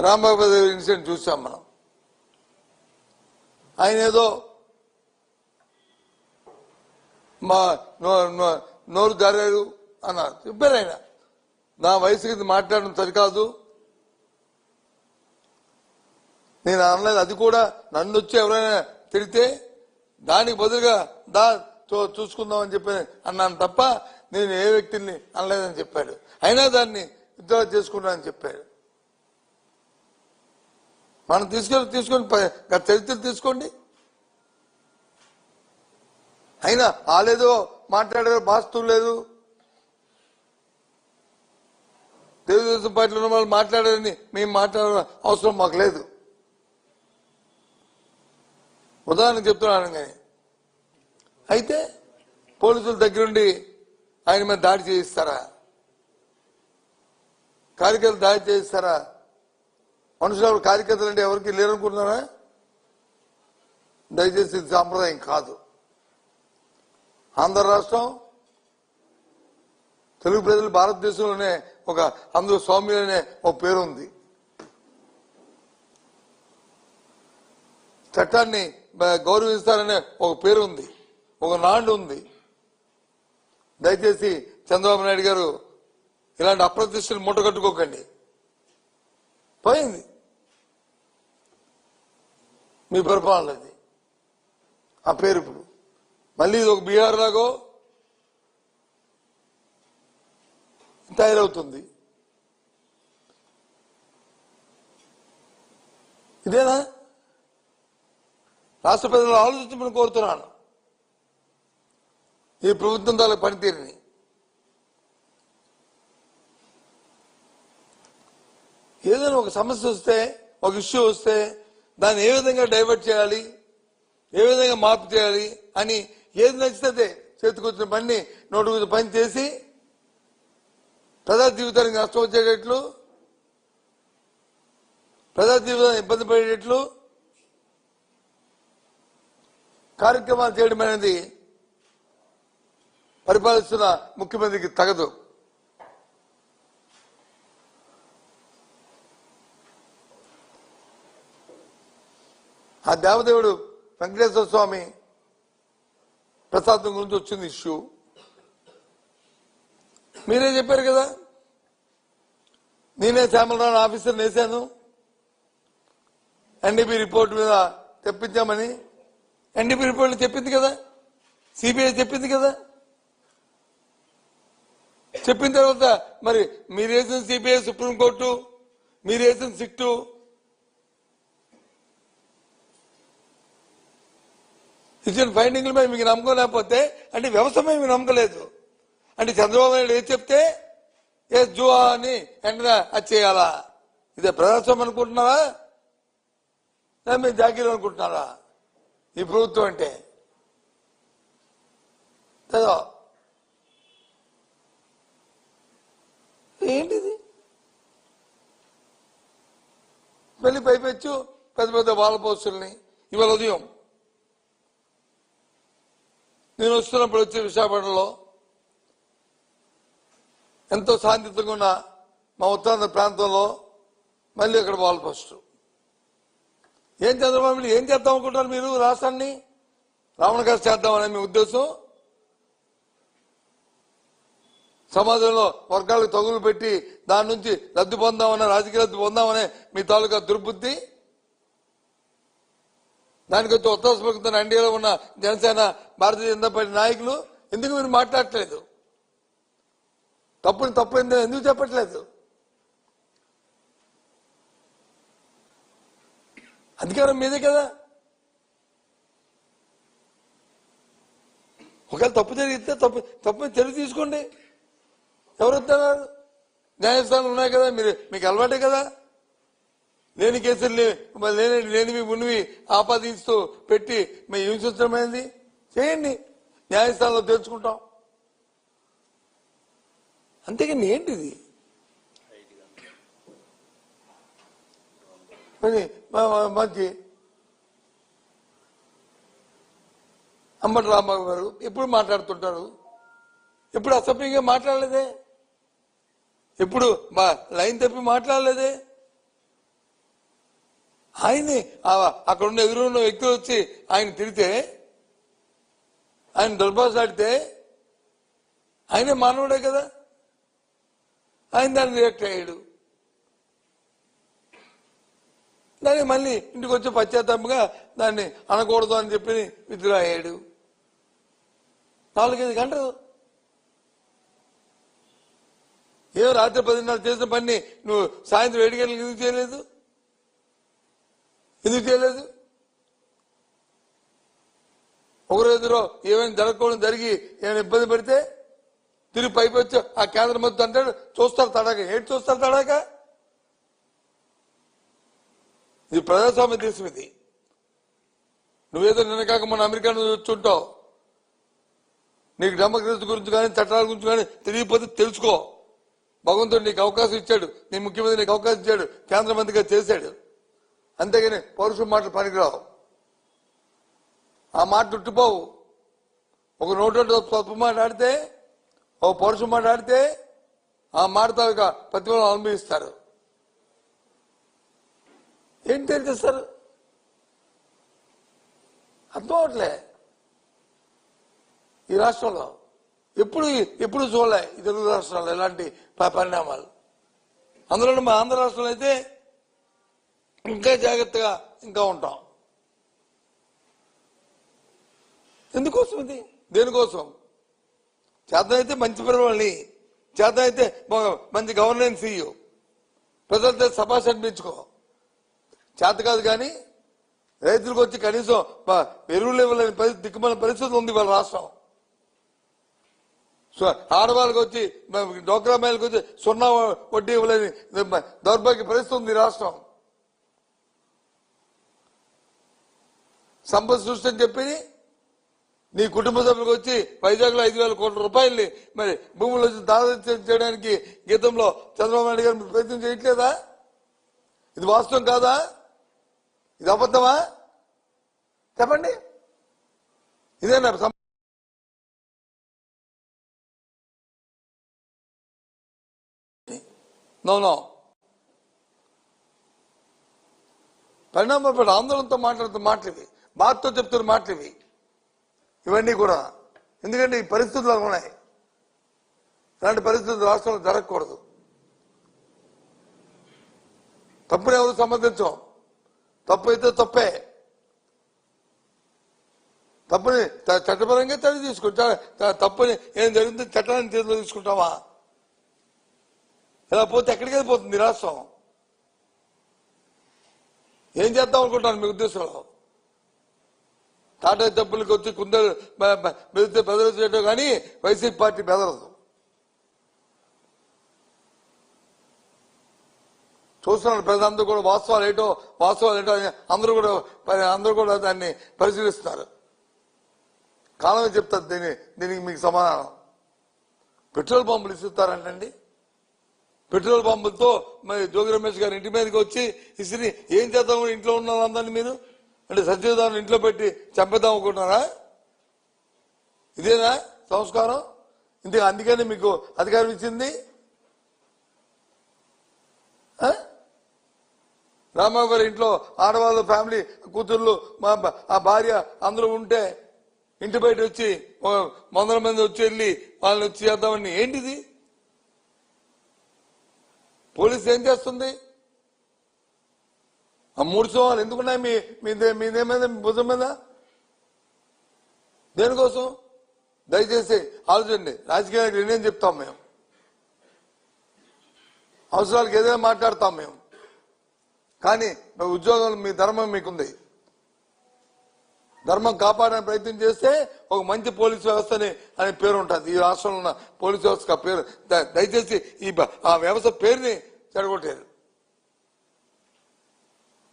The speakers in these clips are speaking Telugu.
రాంబాబు ఇన్సిడెంట్ చూసాం మనం. ఆయన ఏదో మా నోరు జారారు అన్నారు. చెప్పారు ఆయన, నా వయసుకి మాట్లాడడం సరికాదు, నేను అనలేదు. అది కూడా నన్ను వచ్చి ఎవరైనా తిడితే దానికి బదులుగా చూసుకుందామని చెప్పి అన్నాను తప్ప నేను ఏ వ్యక్తిని అనలేదని చెప్పాడు. అయినా దాన్ని విత్డ్రా చేసుకున్నానని చెప్పాడు. మనం తీసుకొని చరిత్ర తీసుకోండి. అయినా ఆలేదో మాట్లాడారు, బాస్తూ లేదు, తెలుగుదేశం పార్టీలో ఉన్న వాళ్ళు మాట్లాడారని మేము మాట్లాడాల అవసరం మాకు లేదు. ఉదాహరణ చెప్తున్నాను. కానీ అయితే పోలీసుల దగ్గరుండి ఆయన మీద దాడి చేయిస్తారా? కార్యకర్తలు దాడి చేయిస్తారా? మనుషులు కార్యకర్తలు అంటే ఎవరికి లేరనుకుంటున్నారా? దయచేసి ఇది సాంప్రదాయం కాదు. ఆంధ్ర రాష్ట్రం, తెలుగు ప్రజలు భారతదేశంలోనే ఒక అందులో స్వామ్యులనే ఒక పేరు ఉంది. చట్టాన్ని గౌరవిస్తారనే ఒక పేరు ఉంది, ఒక నాండు ఉంది. దయచేసి చంద్రబాబు నాయుడు గారు ఇలాంటి అప్రతిష్టలు మూటగట్టుకోకండి. పోయింది మీ పరిపాలనది ఆ పేరు. ఇప్పుడు మళ్ళీ ఇది ఒక బీహార్ లాగో తయారవుతుంది. ఇదేనా? రాష్ట్ర ప్రజలు ఆలోచించమని కోరుతున్నాను ఈ ప్రభుత్వం తాలూకు పనితీరుని. ఏదైనా ఒక సమస్య వస్తే, ఒక ఇష్యూ వస్తే దాన్ని ఏ విధంగా డైవర్ట్ చేయాలి, ఏ విధంగా మార్పు చేయాలి అని ఏది నచ్చితే చేతికొచ్చిన పని నోటు పని చేసి ప్రజా జీవితానికి నష్టం వచ్చేటట్లు, ప్రజా జీవితాన్ని ఇబ్బంది పడేటట్లు కార్యక్రమాలు చేయడం అనేది పరిపాలిస్తున్న ముఖ్యమంత్రికి తగదు. ఆ దేవదేవుడు వెంకటేశ్వర స్వామి ప్రసాదం గురించి వచ్చింది ఇష్యూ. మీరే చెప్పారు కదా, నేనే శ్యామలరావు ఆఫీసర్ వేశాను, ఎన్డీపీ రిపోర్ట్ మీద తెప్పించామని. ఎన్డీపీ రిపోర్ట్ చెప్పింది కదా, సిబిఐ చెప్పింది కదా. చెప్పిన తర్వాత మరి మీరు వేసిన సిబిఐ, సుప్రీంకోర్టు, మీరు వేసిన సిట్టు ఇచ్చిన ఫైండింగ్ల మీద మీకు నమ్మకం లేకపోతే అంటే వ్యవస్థ మీద మీకు నమ్మకం లేదు అంటే చంద్రబాబు నాయుడు ఏది చెప్తే ఏ జువా అని వెంటనే అది చేయాలా? ఇదే ప్రజాస్వామ్యం అనుకుంటున్నారా? మీరు జాగీలు అనుకుంటున్నారా ఈ ప్రభుత్వం అంటే? ఏంటిది? మళ్ళీ పైపెచ్చు పెద్ద పెద్ద వాళ్ళ పోస్టుల్ని. ఇవాళ ఉదయం నేను వస్తున్నప్పుడు వచ్చే విశాఖపట్నంలో ఎంతో శాంతియుతంగా ఉన్న మా ఉత్తరాంధ్ర ప్రాంతంలో మళ్ళీ అక్కడ వాల్ పోస్టు. ఏం చంద్రబాబు ఏం చేద్దాం అనుకుంటారు మీరు? రాష్ట్రాన్ని రావణగారు చేద్దామనే మీ ఉద్దేశం? సమాజంలో వర్గాలకు తగులు పెట్టి దాని నుంచి లబ్ధి పొందామనే, రాజకీయ లబ్ధి పొందామనే మీ తాలూకా దుర్బుద్ధి. దానికి వచ్చి ఉత్తరస్పడుతున్న ఎన్డీఏలో ఉన్న జనసేన, భారతీయ జనతా పార్టీ నాయకులు ఎందుకు మీరు మాట్లాడట్లేదు? తప్పు ఎందుకు చెప్పట్లేదు? అధికారం మీదే కదా. ఒకవేళ తప్పు జరిగితే తప్పు తెలివి తీసుకోండి. ఎవరు వస్తున్నారు? న్యాయస్థానాలు ఉన్నాయి కదా, మీకు అలవాటే కదా. లేని కేసులు లేనివి ఉన్నవి ఆపాదిస్తూ పెట్టి మేము హింసించడమైంది. చేయండి, న్యాయస్థానంలో తెలుసుకుంటాం. అంతేగాని ఏంటిది? మంచి అంబటి రాంబాబు గారు ఎప్పుడు మాట్లాడుతుంటారు, ఎప్పుడు అసభ్యంగా మాట్లాడలేదే, ఎప్పుడు లైన్ తప్పి మాట్లాడలేదే. ఆయన్ని అక్కడ ఉన్న ఎదురున్న వ్యక్తులు వచ్చి ఆయన తిరిగితే, ఆయన దుర్భాషలాడితే ఆయనే మానవుడే కదా, ఆయన దాన్ని రియాక్ట్ అయ్యాడు. దాన్ని మళ్ళీ ఇంటికి వచ్చి పశ్చాత్తాపంగా దాన్ని అనకూడదు అని చెప్పి విత్డ్రా అయ్యాడు. 4-5 గంటలు ఏమో రాత్రి 10:30 చేసిన పని నువ్వు సాయంత్రం 7 గంటలకు ఎందుకు చేయలేదు? ఒకరు ఎదురో ఏమైనా జరగకూడదు జరిగి ఏమైనా ఇబ్బంది పెడితే తిరిగి పైకి వచ్చి ఆ కేంద్ర మంత్రి అంటాడు చూస్తారు తడాక. ఏంటి చూస్తారు తడాక? ఇది ప్రజాస్వామ్య దేశం. ఇది నువ్వేదో నిన్న కాక మన అమెరికా నుంచి వచ్చుంటావు. నీకు డెమోక్రసీ గురించి కానీ చట్టాల గురించి కానీ తెలియకపోతే తెలుసుకో. భగవంతుడు నీకు అవకాశం ఇచ్చాడు, నీ ముఖ్యమంత్రి నీకు అవకాశం ఇచ్చాడు, కేంద్ర మంత్రిగా చేశాడు. అంతేగాని పౌరుషం మాటలు పనికిరావు. ఆ మాట చుట్టుపోవు. ఒక నోటు తప్పు మాట్లాడితే, ఓ పౌరుషం మాట్లాడితే ఆ మాటతో ప్రతిఫలం అనుభవిస్తారు. ఏం తెలియజేస్తారు? అర్థం అవట్లే. ఈ రాష్ట్రంలో ఎప్పుడు చూడలే ఈ తెలుగు రాష్ట్రాల్లో ఇలాంటి పరిణామాలు. అందులో మా ఆంధ్ర రాష్ట్రంలో అయితే ఇంకా జాగ్రత్తగా ఇంకా ఉంటాం. ఎందుకోసం ఇది? దేనికోసం? చేతనైతే మంచి పరిపాలన, చేతనైతే మంచి గవర్నెన్స్ ఇయ్యు, ప్రజలతో సభాష్ అనిపించుకో. చేత కాదు కానీ రైతులకు వచ్చి కనీసం ఎరువులు ఇవ్వలేని పరిస్థితి, దిక్కుమల పరిస్థితి ఉంది వాళ్ళ రాష్ట్రం. ఆడవాళ్ళకి వచ్చి డోక్రా మహిళలకు వచ్చి 0 వడ్డీ ఇవ్వలేని దౌర్భాగ్య పరిస్థితి ఉంది రాష్ట్రం. సంపద సృష్టి అని చెప్పి నీ కుటుంబ సభ్యులకు వచ్చి వైజాగ్ లో 5,000 కోట్ల రూపాయల్ని మరి భూములు వచ్చి దాదాపు చేయడానికి గీతంలో చంద్రబాబు నాయుడు గారు ప్రయత్నం చేయట్లేదా? ఇది వాస్తవం కాదా? ఇది అబద్ధమా? చెప్పండి. ఇదేనా నో పరిణామపడి ఆందోళనతో మాట్లాడుతున్న మాటలు ఇవి, బాధతో చెప్తున్న మాటలు ఇవి. ఇవన్నీ కూడా ఎందుకంటే ఈ పరిస్థితులు ఉన్నాయి. ఇలాంటి పరిస్థితులు రాష్ట్రంలో జరగకూడదు. తప్పుని ఎవరు సమర్థించం. తప్పు అయితే తప్పే. తప్పుని చట్టపరంగా చర్య తీసుకుంటా. తప్పుని ఏం జరిగింది చట్టాన్ని చేతిలో తీసుకుంటావా? ఇలా పోతే ఎక్కడికి వెళ్ళిపోతుంది రాష్ట్రం? ఏం చేద్దాం అనుకుంటాను మీ ఉద్దేశంలో? టాటా తప్పులకి వచ్చి కుందరు బెదిరితే బెదరు చేయడం కానీ వైసీపీ పార్టీ బెదరదు. చూస్తున్నాను ప్రజలందరూ కూడా వాస్తవాలు ఏంటో అందరూ కూడా దాన్ని పరిశీలిస్తున్నారు. కాలమే చెప్తారు దీనికి మీకు సమాధానం. పెట్రోల్ పంపులు ఇస్తారంటండి. పెట్రోల్ పంపులతో మరి జోగి రమేష్ గారి ఇంటి మీదకి వచ్చి ఇసిరి ఏం చేద్దాం ఇంట్లో ఉన్న అందరినీ మీరు అంటే సత్యదాన్ని ఇంట్లో పెట్టి చంపేద్దాం అనుకుంటున్నారా? ఇదేనా సంస్కారం? అందుకని మీకు అధికారం ఇచ్చింది. రామారావు గారి ఇంట్లో ఆడవాళ్ళు ఫ్యామిలీ కూతుర్లు ఆ భార్య అందరూ ఉంటే ఇంటి బయట వచ్చి 100 మంది వచ్చి వెళ్ళి వాళ్ళని వచ్చి చేద్దామని ఏంటిది? పోలీసు ఏం చేస్తుంది? ఆ 3 సోమాలు ఎందుకున్నాయి మీదేమైందా మీ భుజం మీద? దేనికోసం? దయచేసి ఆలోచండి. రాజకీయ నాయకులు నేనేం చెప్తాం మేము, అవసరాలకు ఏదైనా మాట్లాడతాం మేము. కానీ ఉద్యోగం మీ ధర్మం మీకుంది. ధర్మం కాపాడడానికి ప్రయత్నం చేస్తే ఒక మంచి పోలీసు వ్యవస్థని అనే పేరు ఉంటుంది. ఈ రాష్ట్రంలో ఉన్న పోలీసు వ్యవస్థకు ఆ పేరు దయచేసి ఆ వ్యవస్థ పేరుని చెడగొట్టారు.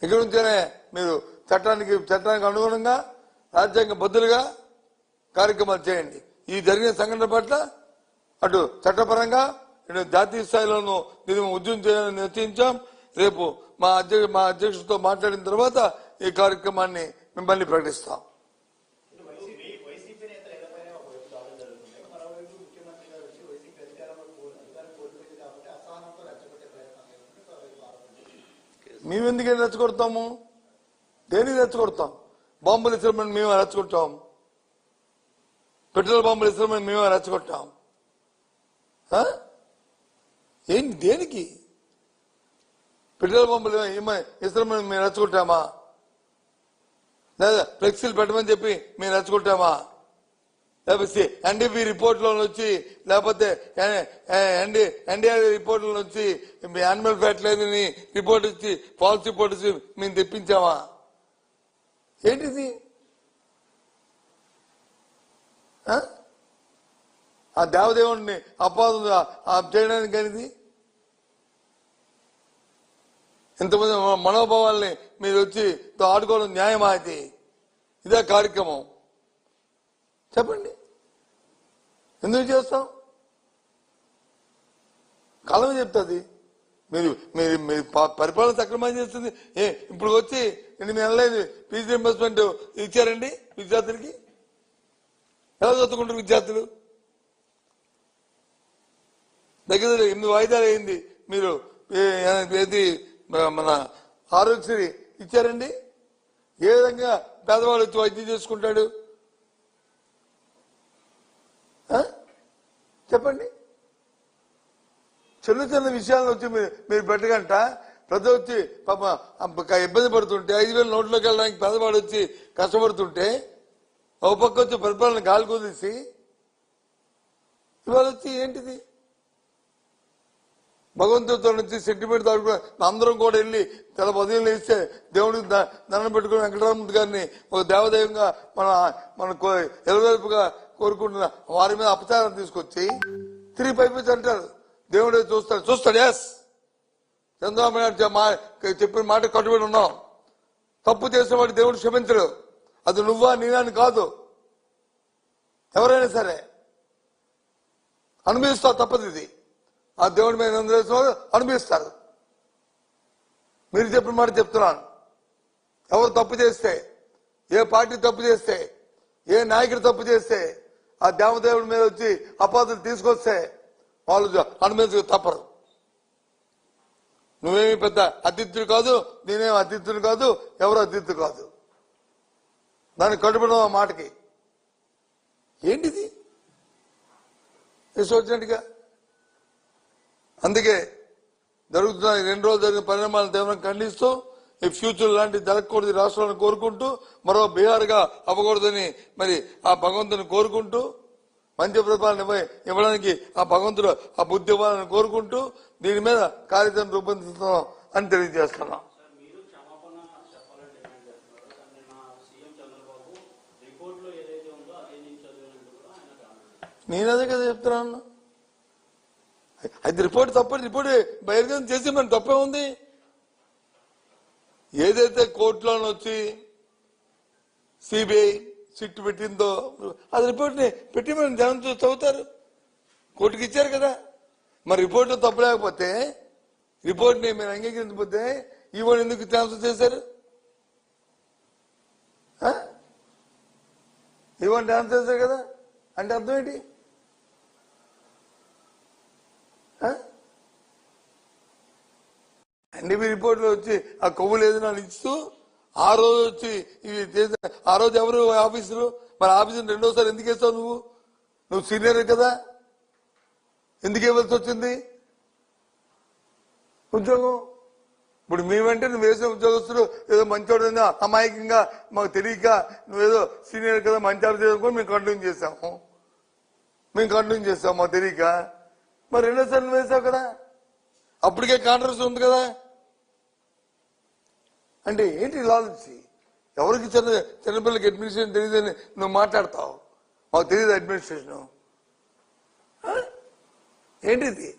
ఇక్కడ నుంచేనే మీరు చట్టానికి అనుగుణంగా రాజ్యాంగ బద్దులుగా కార్యక్రమాలు చేయండి. ఈ జరిగిన సంఘటన పట్ల అటు చట్టపరంగా ఇటు జాతీయ స్థాయిలోనూ దీన్ని ఉద్యమం చేయాలని నిశ్చయించాం. రేపు మా అధ్యక్షుడితో మాట్లాడిన తర్వాత ఈ కార్యక్రమాన్ని మిమ్మల్ని ప్రకటిస్తాం. మేమెందుకని రెచ్చగొడతాము? దేనికి రెచ్చగొడతాం? బాంబులు ఇస్తామని మేమే రెచ్చగొట్టాం, పెట్రోల్ బాంబులు ఇస్తామని మేమే రెచ్చగొట్టాం. ఏంటి దేనికి? పెట్రోల్ బాంబులు ఇస్తామని మేము రెచ్చగొట్టామా? లేదా ఫ్లెక్సీలు పెట్టమని చెప్పి మేము రెచ్చగొట్టామా? లేకపోతే ఎన్డీపీ రిపోర్ట్లో వచ్చి, లేకపోతే ఎన్డీఆర్ రిపోర్ట్లో వచ్చి యానిమల్ ఫ్యాట్ లేదని రిపోర్ట్ ఇచ్చి ఫాల్స్ రిపోర్ట్ ఇచ్చి మేము తెప్పించామా? ఏంటిది? ఆ దేవదేవుడిని అపాదం చేయడానికి కానీ ఇంతమంది మనోభావాల్ని మీరు వచ్చి ఆడుకోవడం న్యాయమా? అది ఇదే కార్యక్రమం? చెప్పండి, ఎందుకు చేస్తాం? కాలం చెప్తుంది. మీరు మీరు మీరు పరిపాలన సక్రమంగా చేస్తుంది. ఇప్పుడు వచ్చి 8 నెలలైంది, ఫీజు రీయింబర్స్మెంట్ ఇచ్చారండి విద్యార్థులకి? ఎలా చదువుకుంటారు విద్యార్థులు? దగ్గర 8 వాయిదాలు అయింది. మీరు ఏది మన ఆరోగ్యశ్రీ ఇచ్చారండి? ఏ విధంగా పేదవాడు వచ్చి వైద్యం చేసుకుంటాడు? చెప్పండి. చిన్న చిన్న విషయాలను వచ్చి మీరు పెట్టగంట ప్రజలు వచ్చి పాప ఇబ్బంది పడుతుంటే 5,000 నోట్లోకి వెళ్ళడానికి పేదవాడు వచ్చి కష్టపడుతుంటే ఒక పక్క వచ్చి పరిపాలన గాలి కుదిసి ఇవాళ వచ్చి ఏంటిది? భగవంతుడితో నుంచి సెంటిమెంట్ తాడుకుని అందరం కూడా వెళ్ళి తెల పదవులు ఇస్తే దేవుడికి దండం పెట్టుకుని వెంకటరామూర్తి గారిని ఒక దేవదైవంగా మన ఎలవేల్పుగా కోరుకుంటున్న వారి మీద అపచారం తీసుకొచ్చి తిరిగి పైపించి అంటారు దేవుడే చూస్తాడు. ఎస్, చంద్రబాబు నాయుడు చెప్పిన మాట కట్టుబడి ఉన్నాం. తప్పు చేసిన వాడు దేవుడు క్షమించడు. అది నువ్వా నేనా అని కాదు, ఎవరైనా సరే అనుభవిస్తావు, తప్పదు. ఇది ఆ దేవుడి మీద అనుభవిస్తారు. మీరు చెప్పిన మాట చెప్తున్నాను. ఎవరు తప్పు చేస్తే, ఏ పార్టీ తప్పు చేస్తే, ఏ నాయకుడు తప్పు చేస్తే ఆ దేవదేవుడి మీద వచ్చి అపాదలు తీసుకొస్తే వాళ్ళు అనుమతి తప్పరు. నువ్వేమి పెద్ద అతిథులు కాదు, నేనేమి అతిథులు కాదు, ఎవరు అతిథులు కాదు. దానికి కట్టుబడి ఆ మాటకి ఏంటిది వచ్చినట్టుగా? అందుకే జరుగుతున్న 2 రోజులు జరిగిన పరిణామాలను తీవ్రంగా ఖండిస్తూ ఈ ఫ్యూచర్ లాంటివి జరగకూడదు రాష్ట్రాలను కోరుకుంటూ, మరో బీహార్గా అవ్వకూడదని మరి ఆ భగవంతుని కోరుకుంటూ, మంచి పరిపాలన ఇవ్వడానికి ఆ భగవంతుడు ఆ బుద్ధి ఇవ్వాలని కోరుకుంటూ దీని మీద కార్యాచరణ రూపొందిస్తున్నాం అని తెలియజేస్తున్నాం. నేనదే కదా చెప్తున్నాను. అది రిపోర్ట్ తప్ప రిపోర్ట్ బహిర్గతం చేసి మన తప్పే ఉంది. ఏదైతే కోర్టులో వచ్చి సిబిఐ సిట్ పెట్టిందో అది రిపోర్ట్ ని పెట్టి మనం జనం చదువుతారు. కోర్టుకి ఇచ్చారు కదా. మరి రిపోర్ట్ తప్పు లేకపోతే, రిపోర్ట్ ని మీరు అంగీకరించకపోతే ఈవోని ఎందుకు ట్రాన్స్ఫర్ చేశారు? ఈవోని ట్రాన్స్ఫర్ చేశారు కదా. అంటే అర్థం ఏంటి? ఎన్డీపీ రిపోర్ట్లో వచ్చి ఆ కొవ్వు లేదు అని ఇస్తూ ఆ రోజు వచ్చి ఇవి చేసిన ఆ రోజు ఎవరు ఆఫీసులు? మరి ఆఫీసులు 2వసారి ఎందుకు వేస్తావు? నువ్వు సీనియర్ కదా, ఎందుకు ఇవ్వాల్సి వచ్చింది ఉద్యోగం? ఇప్పుడు మేమంటే నువ్వు వేసిన ఉద్యోగస్తులు ఏదో మంచోడు అమాయకంగా మాకు తెలియక నువ్వేదో సీనియర్ కదా మంచి ఆఫీసర్ చేసుకొని మేము కంటిన్యూ చేస్తాం మాకు తెలియక. మరి 2సార్లు వేసావు కదా, అప్పటికే కాంట్రవర్సీ ఉంది కదా. అంటే ఏంటి లాలసీ? ఎవరికి చిన్నపిల్లలకి అడ్మినిస్ట్రేషన్ తెలియదని నువ్వు మాట్లాడతావు. మాకు తెలియదు అడ్మినిస్ట్రేషన్ ఏంటిది?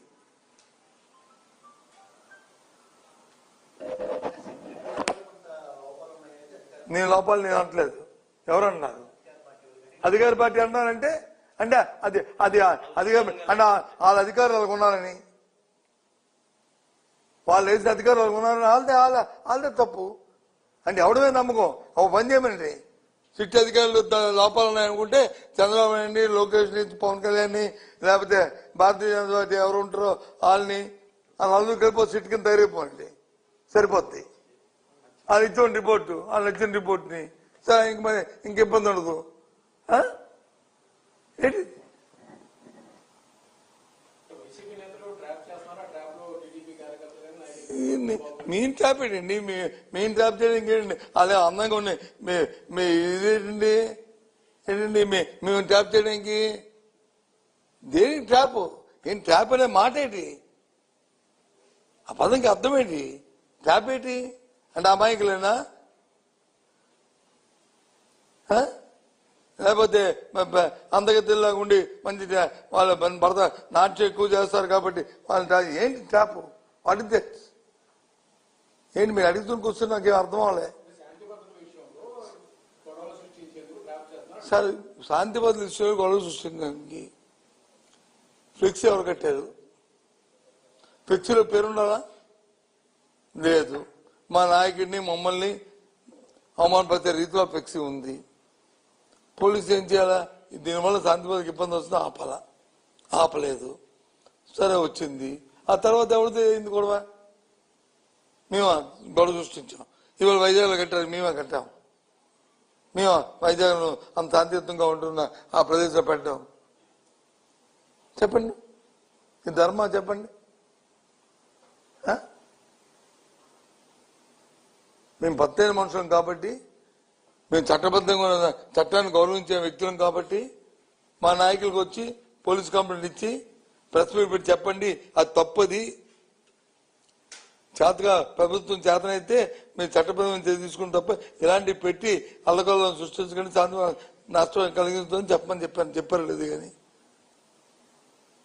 నేను లోపాలు నేను అనట్లేదు. ఎవరన్నారు? అధికార పార్టీ అన్నారంటే అంటే అది అది అధికారం అంటే వాళ్ళ అధికారులు వాళ్ళకు ఉన్నారని, వాళ్ళు వేసిన అధికారులు వాళ్ళకు ఉన్నారని వాళ్ళదే తప్పు అంటే ఎవడమే నమ్మకం. ఒక పని చేయమనండి, సిట్ అధికారులు లోపాలు ఉన్నాయనుకుంటే చంద్రబాబు నాయుడిని, లోకేష్ ని, పవన్ కళ్యాణ్ ని, లేకపోతే భారతీయ జనతా పార్టీ ఎవరు ఉంటారో వాళ్ళని వాళ్ళందరూ కలిపి సిట్ కింద తయారైపోండి, సరిపోద్ది. వాళ్ళు ఇచ్చిన రిపోర్టు, వాళ్ళు ఇచ్చిన రిపోర్ట్ని సరే ఇంక మరి ఇంక ఇబ్బంది ఉండదు. ఏంటి మేము ట్రాప్ ఏంటండి, మేము ట్రాప్ చేయడం ఇంకేంటండి, అదే అందంగా ఉన్నాయి ఇదేంటండి ఏంటండి మేము ట్రాప్ చేయడానికి దేనికి ట్రాప్? ఏం ట్రాప్ అనే మాట ఏంటి? ఆ పదంకి అర్థం ఏంటి? ట్రాప్ ఏంటి అంటే అమాయకులేనా? లేకపోతే అందగతిలాగా ఉండి మంచి వాళ్ళ భర్త నాట్యం ఎక్కువ చేస్తారు కాబట్టి వాళ్ళ ఏంటి ట్రాప్? అడిగితే ఏంటి మీరు అడుగుతున్న కూర్చొని నాకేం అర్థం అవ్వలే. సార్ శాంతి భద్రత విషయంలో గొడవ సృష్టించడానికి ఫ్లెక్సీ ఎవరు కట్టారు? ఫ్లెక్సీలో పేరుండాలా? లేదు. మా నాయకుడిని మమ్మల్ని అవమానపరిచే రీతిలో ఫ్లెక్సీ ఉంది. పోలీసు ఏం చేయాలా? దీనివల్ల శాంతి భద్రతకి ఇబ్బంది వస్తుందో ఆపాలా? ఆపలేదు. సరే వచ్చింది. ఆ తర్వాత ఎవరితో అయింది గొడవ? మేమా గొడవ సృష్టించాం. ఇవాళ వైజాగ్లో కట్టారు, మేమే కట్టాం. మేము వైజాగ్లో అంత శాంతియుతంగా ఉంటున్న ఆ ప్రదేశంలో పెట్టాం. చెప్పండి, ఈ ధర్మ చెప్పండి. మేము పత్తైన మనుషులం కాబట్టి, మేము చట్టబద్ధంగా చట్టాన్ని గౌరవించే వ్యక్తులం కాబట్టి మా నాయకులకు వచ్చి పోలీస్ కంప్లైంట్ ఇచ్చి ప్రెస్ మీట్ పెట్టి చెప్పండి అది తప్పది, చేతగా ప్రభుత్వం చేతనైతే మేము చట్టబద్ధంగా తీసుకుని తప్ప ఇలాంటివి పెట్టి అల్లకల్లం సృష్టించకండి, నష్టం కలిగిస్తుందని చెప్పమని చెప్పారు లేదు కానీ